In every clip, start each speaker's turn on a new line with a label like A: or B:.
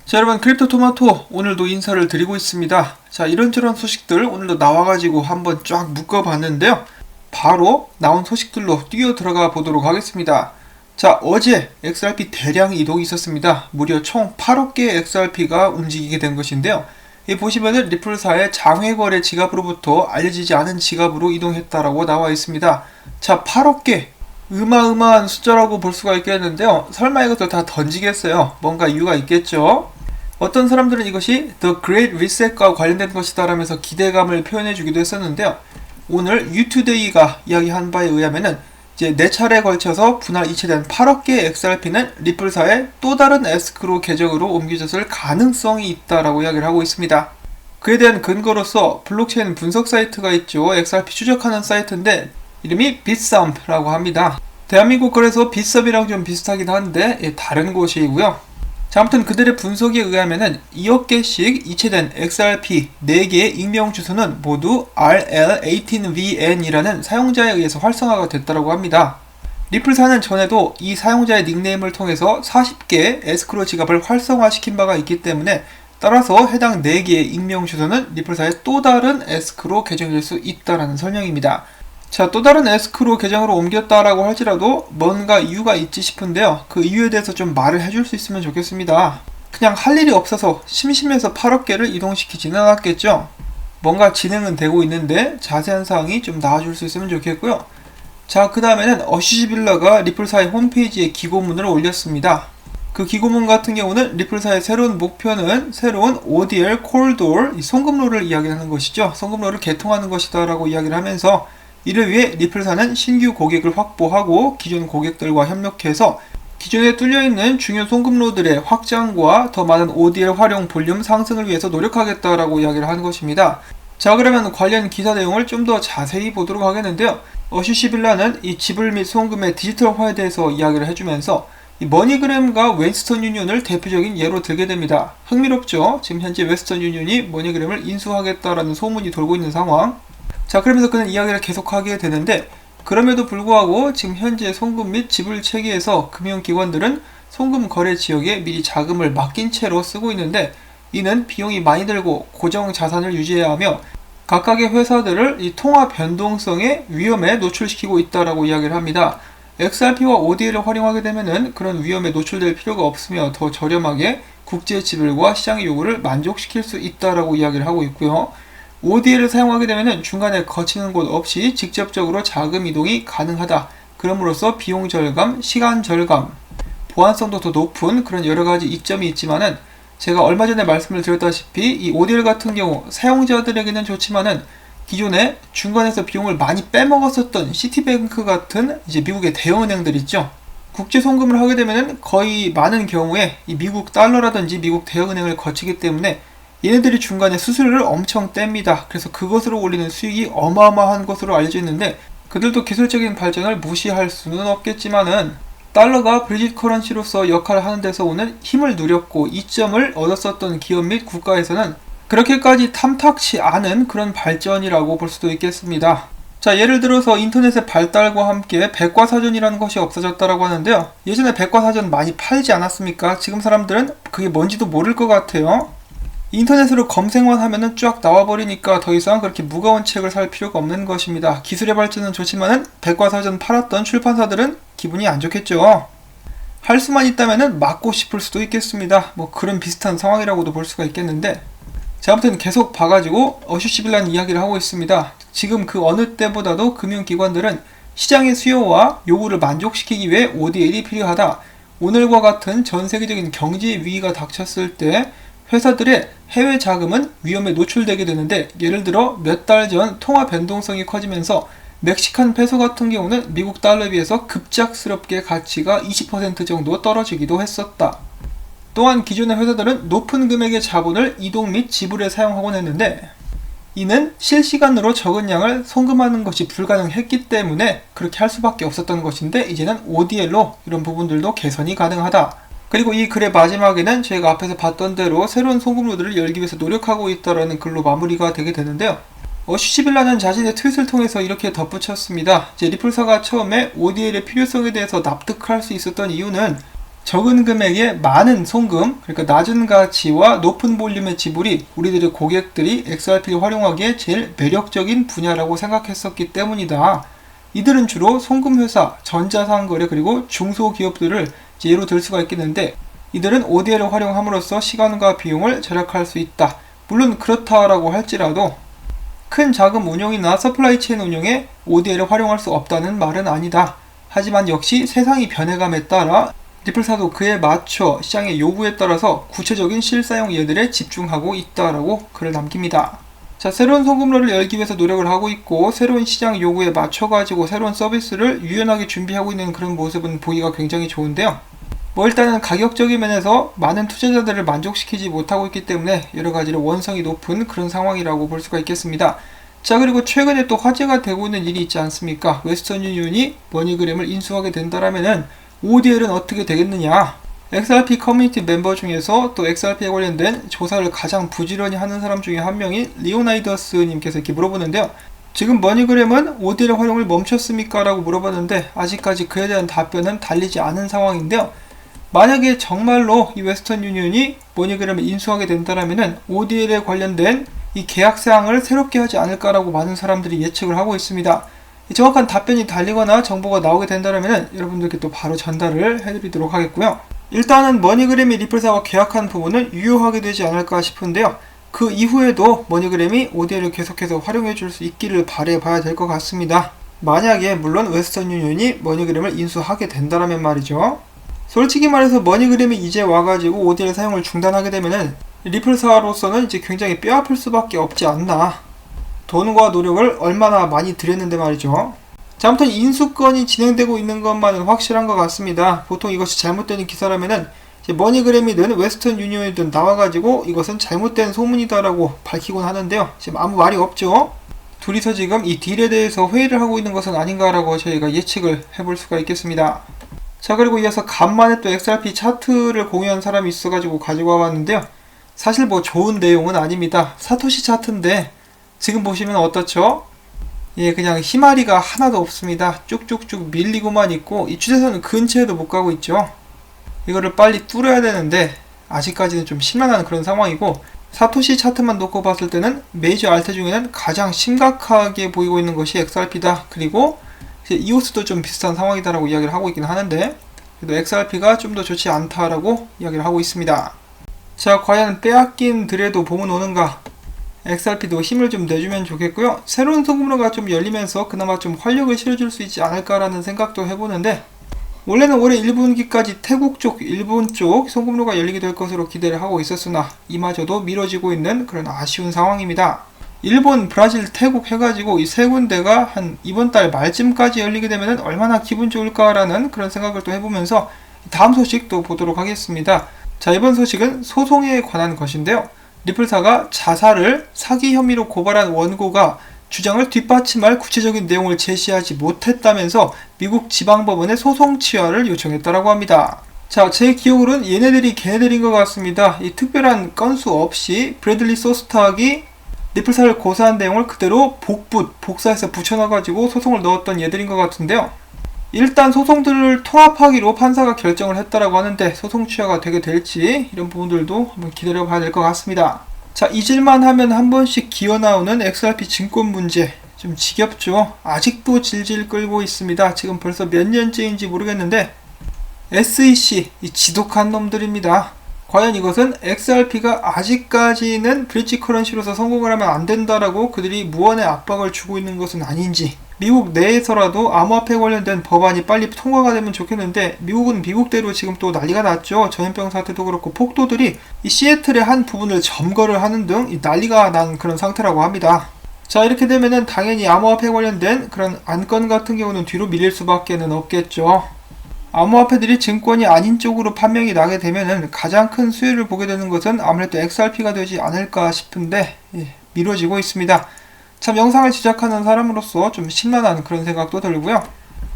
A: 자, 여러분, 크립토 토마토 오늘도 인사를 드리고 있습니다. 자, 이런저런 소식들 오늘도 나와가지고 한번 쫙 묶어봤는데요. 바로 나온 소식들로 뛰어 들어가 보도록 하겠습니다. 자, 어제 XRP 대량 이동이 있었습니다. 무려 총 8억 개의 XRP가 움직이게 된 것인데요. 이 보시면은 리플사의 장외거래 지갑으로부터 알려지지 않은 지갑으로 이동했다라고 나와 있습니다. 자, 8억 개. 어마어마한 숫자라고 볼 수가 있겠는데요. 설마 이것들 다 던지겠어요? 뭔가 이유가 있겠죠? 어떤 사람들은 이것이 The Great Reset과 관련된 것이다 라면서 기대감을 표현해주기도 했었는데요. 오늘 유투데이가 이야기한 바에 의하면은 이제 4차례에 걸쳐서 분할 이체된 8억 개의 XRP는 리플사의 또 다른 에스크로 계정으로 옮겨졌을 가능성이 있다라고 이야기를 하고 있습니다. 그에 대한 근거로서 블록체인 분석 사이트가 있죠. XRP 추적하는 사이트인데 이름이 빗썸라고 합니다. 대한민국 거래소 빗썸이랑 좀 비슷하긴 한데 다른 곳이고요. 자, 아무튼 그들의 분석에 의하면은 2억 개씩 이체된 XRP 4개의 익명 주소는 모두 RL18VN이라는 사용자에 의해서 활성화가 됐다고 합니다. 리플사는 전에도 이 사용자의 닉네임을 통해서 40개의 에스크로 지갑을 활성화시킨 바가 있기 때문에 따라서 해당 4개의 익명 주소는 리플사의 또 다른 에스크로 계정일 수 있다는 설명입니다. 자, 또 다른 에스크로 계정으로 옮겼다라고 할지라도 뭔가 이유가 있지 싶은데요. 그 이유에 대해서 좀 말을 해줄 수 있으면 좋겠습니다. 그냥 할 일이 없어서 심심해서 8억 개를 이동시키지는 않았겠죠. 뭔가 진행은 되고 있는데 자세한 사항이 좀 나와줄 수 있으면 좋겠고요. 자, 그 다음에는 어시시빌라가 리플사의 홈페이지에 기고문을 올렸습니다. 그 기고문 같은 경우는 리플사의 새로운 목표는 새로운 ODL 콜돌 송금로를 이야기하는 것이죠. 송금로를 개통하는 것이다 라고 이야기를 하면서 이를 위해 리플사는 신규 고객을 확보하고 기존 고객들과 협력해서 기존에 뚫려있는 중요 송금로들의 확장과 더 많은 ODL 활용 볼륨 상승을 위해서 노력하겠다라고 이야기를 하는 것입니다. 자, 그러면 관련 기사 내용을 좀 더 자세히 보도록 하겠는데요. 어시시빌라는 이 지불 및 송금의 디지털화에 대해서 이야기를 해주면서 이 머니그램과 웨스턴 유니온을 대표적인 예로 들게 됩니다. 흥미롭죠? 지금 현재 웨스턴 유니온이 머니그램을 인수하겠다라는 소문이 돌고 있는 상황. 자, 그러면서 그는 이야기를 계속하게 되는데 그럼에도 불구하고 지금 현재 송금 및 지불 체계에서 금융기관들은 송금 거래 지역에 미리 자금을 맡긴 채로 쓰고 있는데 이는 비용이 많이 들고 고정 자산을 유지해야 하며 각각의 회사들을 이 통화 변동성의 위험에 노출시키고 있다라고 이야기를 합니다. XRP와 ODL을 활용하게 되면은 그런 위험에 노출될 필요가 없으며 더 저렴하게 국제 지불과 시장의 요구를 만족시킬 수 있다라고 이야기를 하고 있고요. ODL을 사용하게 되면 중간에 거치는 곳 없이 직접적으로 자금 이동이 가능하다. 그럼으로써 비용 절감, 시간 절감, 보안성도 더 높은 그런 여러가지 이점이 있지만은 제가 얼마 전에 말씀을 드렸다시피 이 ODL 같은 경우 사용자들에게는 좋지만은 기존에 중간에서 비용을 많이 빼먹었었던 시티뱅크 같은 이제 미국의 대형은행들 있죠. 국제 송금을 하게 되면은 거의 많은 경우에 이 미국 달러라든지 미국 대형은행을 거치기 때문에 얘네들이 중간에 수수료를 엄청 뗍니다. 그래서 그것으로 올리는 수익이 어마어마한 것으로 알려져 있는데 그들도 기술적인 발전을 무시할 수는 없겠지만은 달러가 브리짓 커런시로서 역할을 하는 데서 오는 힘을 누렸고 이점을 얻었었던 기업 및 국가에서는 그렇게까지 탐탁치 않은 그런 발전이라고 볼 수도 있겠습니다. 자, 예를 들어서 인터넷의 발달과 함께 백과사전이라는 것이 없어졌다라고 하는데요. 예전에 백과사전 많이 팔지 않았습니까? 지금 사람들은 그게 뭔지도 모를 것 같아요. 인터넷으로 검색만 하면은 쫙 나와버리니까 더 이상 그렇게 무거운 책을 살 필요가 없는 것입니다. 기술의 발전은 좋지만은 백과사전 팔았던 출판사들은 기분이 안 좋겠죠. 할 수만 있다면은 막고 싶을 수도 있겠습니다. 뭐 그런 비슷한 상황이라고도 볼 수가 있겠는데 자, 아무튼 계속 봐가지고 어시시빌라는 이야기를 하고 있습니다. 지금 그 어느 때보다도 금융기관들은 시장의 수요와 요구를 만족시키기 위해 ODL이 필요하다. 오늘과 같은 전 세계적인 경제 위기가 닥쳤을 때 회사들의 해외 자금은 위험에 노출되게 되는데 예를 들어 몇 달 전 통화 변동성이 커지면서 멕시칸 페소 같은 경우는 미국 달러에 비해서 급작스럽게 가치가 20% 정도 떨어지기도 했었다. 또한 기존의 회사들은 높은 금액의 자본을 이동 및 지불에 사용하곤 했는데 이는 실시간으로 적은 양을 송금하는 것이 불가능했기 때문에 그렇게 할 수밖에 없었던 것인데 이제는 ODL로 이런 부분들도 개선이 가능하다. 그리고 이 글의 마지막에는 저희가 앞에서 봤던 대로 새로운 송금로들을 열기 위해서 노력하고 있다라는 글로 마무리가 되게 되는데요. 어시시빌라는 자신의 트윗을 통해서 이렇게 덧붙였습니다. 리플사가 처음에 ODL의 필요성에 대해서 납득할 수 있었던 이유는 적은 금액에 많은 송금, 그러니까 낮은 가치와 높은 볼륨의 지불이 우리들의 고객들이 XRP를 활용하기에 제일 매력적인 분야라고 생각했었기 때문이다. 이들은 주로 송금회사, 전자상거래 그리고 중소기업들을 예로 들 수가 있겠는데, 이들은 ODL을 활용함으로써 시간과 비용을 절약할 수 있다. 물론 그렇다라고 할지라도 큰 자금 운용이나 서플라이 체인 운용에 ODL을 활용할 수 없다는 말은 아니다. 하지만 역시 세상이 변해감에 따라 리플사도 그에 맞춰 시장의 요구에 따라서 구체적인 실사용 예들에 집중하고 있다라고 글을 남깁니다. 자, 새로운 송금로를 열기 위해서 노력을 하고 있고 새로운 시장 요구에 맞춰가지고 새로운 서비스를 유연하게 준비하고 있는 그런 모습은 보기가 굉장히 좋은데요. 일단은 가격적인 면에서 많은 투자자들을 만족시키지 못하고 있기 때문에 여러가지로 원성이 높은 그런 상황이라고 볼 수가 있겠습니다. 자, 그리고 최근에 또 화제가 되고 있는 일이 있지 않습니까? 웨스턴 유니온이 머니그램을 인수하게 된다라면은 ODL은 어떻게 되겠느냐? XRP 커뮤니티 멤버 중에서 또 XRP에 관련된 조사를 가장 부지런히 하는 사람 중에 한 명인 리오나이더스 님께서 이렇게 물어보는데요. 지금 머니그램은 ODL 활용을 멈췄습니까? 라고 물어봤는데 아직까지 그에 대한 답변은 달리지 않은 상황인데요. 만약에 정말로 이 웨스턴 유니온이 머니그램을 인수하게 된다면은 ODL에 관련된 이 계약 사항을 새롭게 하지 않을까라고 많은 사람들이 예측을 하고 있습니다. 정확한 답변이 달리거나 정보가 나오게 된다면 여러분들께 또 바로 전달을 해드리도록 하겠고요. 일단은 머니그램이 리플사와 계약한 부분은 유효하게 되지 않을까 싶은데요. 그 이후에도 머니그램이 ODL을 계속해서 활용해 줄 수 있기를 바라봐야 될 것 같습니다. 만약에 물론 웨스턴 유니온이 머니그램을 인수하게 된다면 말이죠. 솔직히 말해서 머니그램이 이제 와가지고 ODL 사용을 중단하게 되면은 리플사로서는 이제 굉장히 뼈아플 수밖에 없지 않나. 돈과 노력을 얼마나 많이 들였는데 말이죠. 자, 아무튼 인수건이 진행되고 있는 것만은 확실한 것 같습니다. 보통 이것이 잘못된 기사라면은 이제 머니그램이든 웨스턴 유니온이든 나와가지고 이것은 잘못된 소문이다라고 밝히곤 하는데요. 지금 아무 말이 없죠. 둘이서 지금 이 딜에 대해서 회의를 하고 있는 것은 아닌가라고 저희가 예측을 해볼 수가 있겠습니다. 자, 그리고 이어서 간만에 또 XRP 차트를 공유한 사람이 있어가지고 가지고 와봤는데요. 사실 뭐 좋은 내용은 아닙니다. 사토시 차트인데 지금 보시면 어떻죠? 예, 그냥 희마리가 하나도 없습니다. 쭉쭉쭉 밀리고만 있고 이 추세선은 근처에도 못 가고 있죠. 이거를 빨리 뚫어야 되는데 아직까지는 좀 심란한 그런 상황이고, 사토시 차트만 놓고 봤을 때는 메이저 알트 중에는 가장 심각하게 보이고 있는 것이 XRP다. 그리고 이오스도 좀 비슷한 상황이다라고 이야기를 하고 있긴 하는데, 그래도 XRP가 좀 더 좋지 않다라고 이야기를 하고 있습니다. 자, 과연 빼앗긴 드레도 봄은 오는가? XRP도 힘을 좀 내주면 좋겠고요. 새로운 송금로가 좀 열리면서 그나마 좀 활력을 실어줄 수 있지 않을까라는 생각도 해보는데, 원래는 올해 1분기까지 태국 쪽, 일본 쪽 송금로가 열리게 될 것으로 기대를 하고 있었으나 이마저도 미뤄지고 있는 그런 아쉬운 상황입니다. 일본, 브라질, 태국 해가지고 이 세 군데가 한 이번 달 말쯤까지 열리게 되면 얼마나 기분 좋을까라는 그런 생각을 또 해보면서 다음 소식 또 보도록 하겠습니다. 자, 이번 소식은 소송에 관한 것인데요. 리플사가 자사를 사기 혐의로 고발한 원고가 주장을 뒷받침할 구체적인 내용을 제시하지 못했다면서 미국 지방법원에 소송 취하를 요청했다라고 합니다. 자, 제 기억으로는 얘네들이 걔네들인 것 같습니다. 이 특별한 건수 없이 브래들리 소스탁이 리플사를 고소한 내용을 그대로 복사해서 붙여넣어가지고 소송을 넣었던 얘들인 것 같은데요. 일단 소송들을 통합하기로 판사가 결정을 했다라고 하는데 소송 취하가 되게 될지 이런 부분들도 한번 기다려봐야 될 것 같습니다. 자, 잊을만 하면 한 번씩 기어나오는 XRP 증권 문제, 좀 지겹죠? 아직도 질질 끌고 있습니다. 지금 벌써 몇 년째인지 모르겠는데 SEC, 이 지독한 놈들입니다. 과연 이것은 XRP가 아직까지는 브릿지 커런시로서 성공을 하면 안 된다라고 그들이 무언의 압박을 주고 있는 것은 아닌지, 미국 내에서라도 암호화폐 관련된 법안이 빨리 통과가 되면 좋겠는데 미국은 미국대로 지금 또 난리가 났죠. 전염병 사태도 그렇고 폭도들이 이 시애틀의 한 부분을 점거를 하는 등 난리가 난 그런 상태라고 합니다. 자, 이렇게 되면은 당연히 암호화폐 관련된 그런 안건 같은 경우는 뒤로 밀릴 수밖에는 없겠죠. 암호화폐들이 증권이 아닌 쪽으로 판명이 나게 되면은 가장 큰 수혜를 보게 되는 것은 아무래도 XRP가 되지 않을까 싶은데 미뤄지고 있습니다. 참 영상을 제작하는 사람으로서 좀 심란한 그런 생각도 들고요.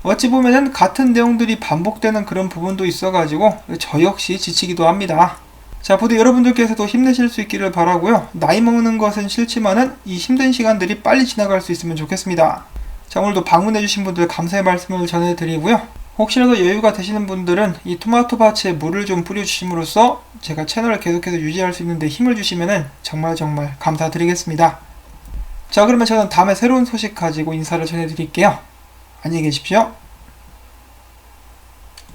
A: 어찌 보면은 같은 내용들이 반복되는 그런 부분도 있어가지고 저 역시 지치기도 합니다. 자, 부디 여러분들께서도 힘내실 수 있기를 바라고요. 나이 먹는 것은 싫지만은 이 힘든 시간들이 빨리 지나갈 수 있으면 좋겠습니다. 자, 오늘도 방문해주신 분들 감사의 말씀을 전해드리고요. 혹시라도 여유가 되시는 분들은 이 토마토 밭에 물을 좀 뿌려주심으로써 제가 채널을 계속해서 유지할 수 있는데 힘을 주시면 정말 감사드리겠습니다. 자, 그러면 저는 다음에 새로운 소식 가지고 인사를 전해드릴게요. 안녕히 계십시오.